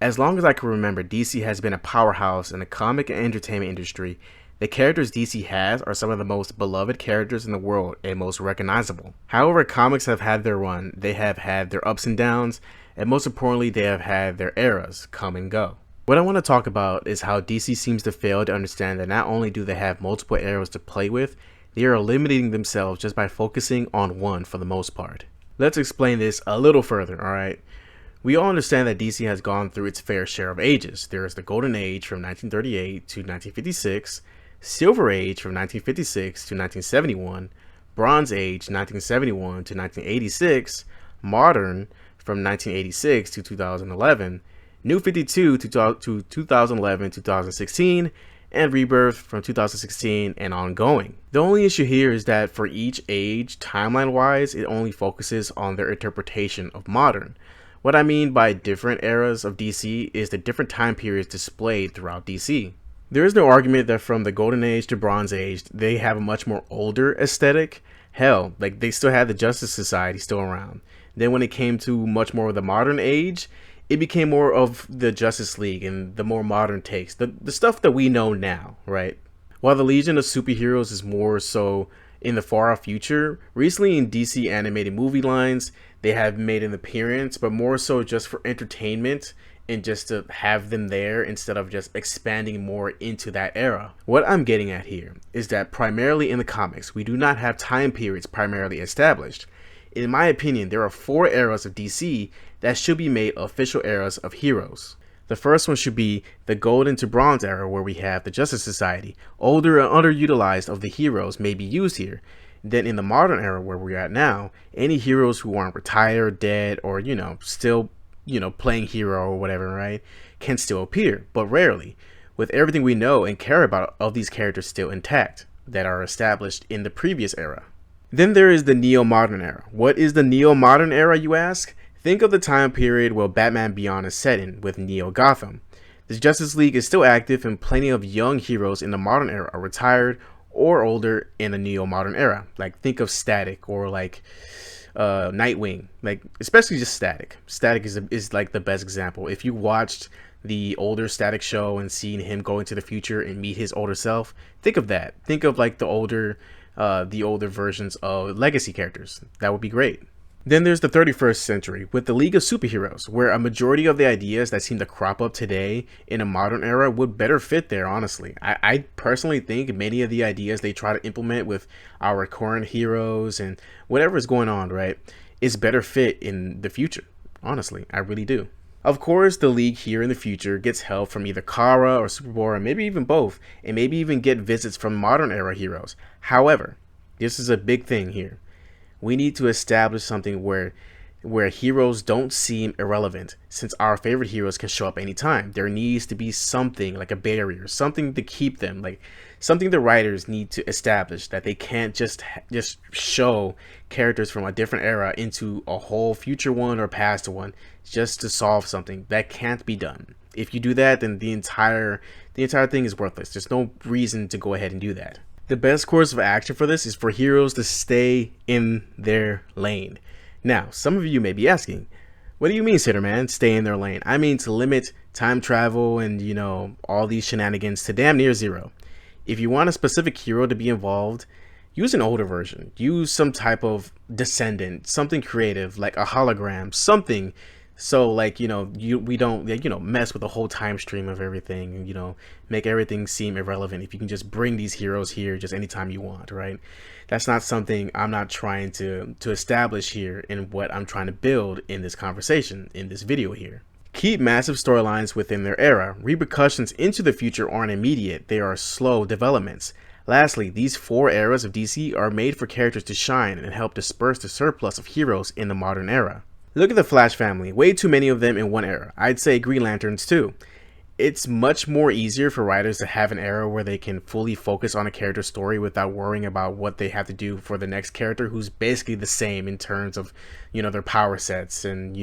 As long as I can remember, DC has been a powerhouse in the comic and entertainment industry. The characters DC has are some of the most beloved characters in the world and most recognizable. However, comics have had their run, they have had their ups and downs, and most importantly, they have had their eras come and go. What I want to talk about is how DC seems to fail to understand that not only do they have multiple eras to play with, they are limiting themselves just by focusing on one for the most part. Let's explain this a little further, alright? We all understand that DC has gone through its fair share of ages. There is the Golden Age from 1938 to 1956, Silver Age from 1956 to 1971, Bronze Age 1971 to 1986, Modern from 1986 to 2011, New 52 to 2011-2016, and Rebirth from 2016 and ongoing. The only issue here is that for each age, timeline-wise, it only focuses on their interpretation of modern. What I mean by different eras of DC is the different time periods displayed throughout DC. There is no argument that from the Golden Age to Bronze Age, they have a much more older aesthetic. Hell, like they still had the Justice Society still around. Then when it came to much more of the modern age, it became more of the Justice League and the more modern takes, the stuff that we know now, right? While the Legion of Superheroes is more so in the far off future, recently in DC animated movie lines, they have made an appearance, but more so just for entertainment and just to have them there instead of just expanding more into that era. What I'm getting at here is that primarily in the comics, we do not have time periods primarily established. In my opinion, there are 4 eras of DC that should be made official eras of heroes. The first one should be the Golden to Bronze era, where we have the Justice Society. Older and underutilized of the heroes may be used here. Then in the modern era where we're at now, any heroes who aren't retired, dead, or still playing hero or whatever, right, can still appear, but rarely, with everything we know and care about of these characters still intact that are established in the previous era. Then there is the neo-modern era. What is the neo-modern era, you ask? Think of the time period where Batman Beyond is set in with Neo Gotham. The Justice League is still active and plenty of young heroes in the modern era are retired or older in the neo-modern era. Like think of Static or like Nightwing, like especially just Static. Static is like the best example. If you watched the older Static show and seen him go into the future and meet his older self, think of that. Think of like the older versions of legacy characters. That would be great. Then there's the 31st century with the League of Superheroes, where a majority of the ideas that seem to crop up today in a modern era would better fit there, honestly. I personally think many of the ideas they try to implement with our current heroes and whatever is going on, right, is better fit in the future. Honestly, I really do. Of course, the League here in the future gets help from either Kara or Superboy, or maybe even both, and maybe even get visits from modern era heroes. However, this is a big thing here. We need to establish something where heroes don't seem irrelevant, since our favorite heroes can show up anytime. There needs to be something like a barrier, something to keep them, like something the writers need to establish, that they can't just show characters from a different era into a whole future one or past one just to solve something. That can't be done. If you do that, then the entire thing is worthless. There's no reason to go ahead and do that. The best course of action for this is for heroes to stay in their lane. Now, some of you may be asking, what do you mean, SinnerMan, stay in their lane? I mean to limit time travel and, all these shenanigans to damn near zero. If you want a specific hero to be involved, use an older version. Use some type of descendant, something creative, like a hologram, something. So like, we don't, mess with the whole time stream of everything and, make everything seem irrelevant. If you can just bring these heroes here just anytime you want, right? That's not something I'm not trying to establish here in what I'm trying to build in this conversation, in this video here. Keep massive storylines within their era. Repercussions into the future aren't immediate. They are slow developments. Lastly, these 4 eras of DC are made for characters to shine and help disperse the surplus of heroes in the modern era. Look at the Flash family, way too many of them in one era. I'd say Green Lanterns too. It's much more easier for writers to have an era where they can fully focus on a character's story without worrying about what they have to do for the next character, who's basically the same in terms of, their power sets and,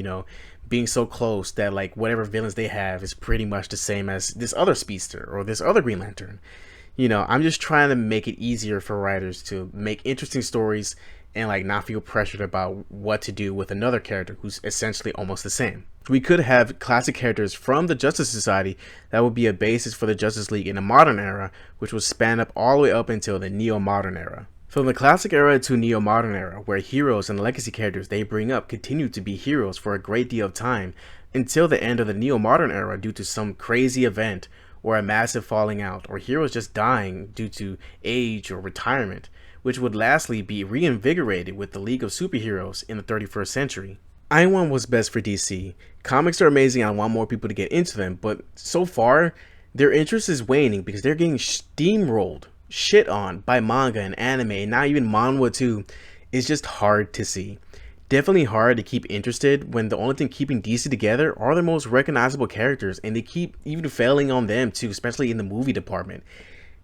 being so close that like whatever villains they have is pretty much the same as this other speedster or this other Green Lantern. I'm just trying to make it easier for writers to make interesting stories and like not feel pressured about what to do with another character who's essentially almost the same. We could have classic characters from the Justice Society that would be a basis for the Justice League in the modern era, which would span up all the way up until the neo-modern era. From the classic era to neo-modern era, where heroes and legacy characters they bring up continue to be heroes for a great deal of time, until the end of the neo-modern era due to some crazy event, or a massive falling out, or heroes just dying due to age or retirement, which would lastly be reinvigorated with the League of Superheroes in the 31st century. I want what's best for DC. Comics are amazing and I want more people to get into them, but so far, their interest is waning because they're getting steamrolled, shit on by manga and anime, and now even manhwa too. It's just hard to see. Definitely hard to keep interested when the only thing keeping DC together are the most recognizable characters, and they keep even failing on them too, especially in the movie department.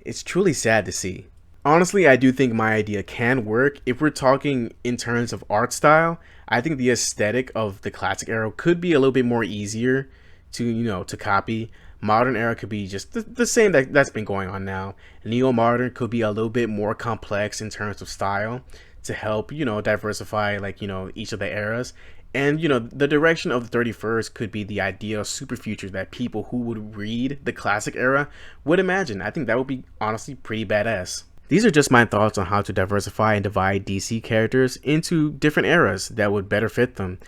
It's truly sad to see. Honestly, I do think my idea can work. If we're talking in terms of art style, I think the aesthetic of the classic era could be a little bit more easier to copy. Modern era could be just the same that's been going on now. Neo-modern could be a little bit more complex in terms of style to help, diversify each of the eras. And the direction of the 31st could be the ideal super future that people who would read the classic era would imagine. I think that would be honestly pretty badass. These are just my thoughts on how to diversify and divide DC characters into different eras that would better fit them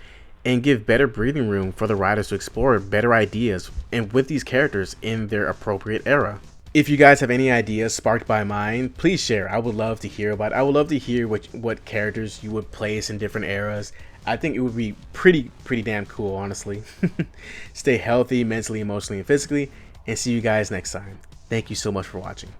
and give better breathing room for the writers to explore better ideas and with these characters in their appropriate era. If you guys have any ideas sparked by mine, please share. I would love to hear about it. I would love to hear what characters you would place in different eras. I think it would be pretty damn cool, honestly. Stay healthy mentally, emotionally, and physically, and see you guys next time. Thank you so much for watching.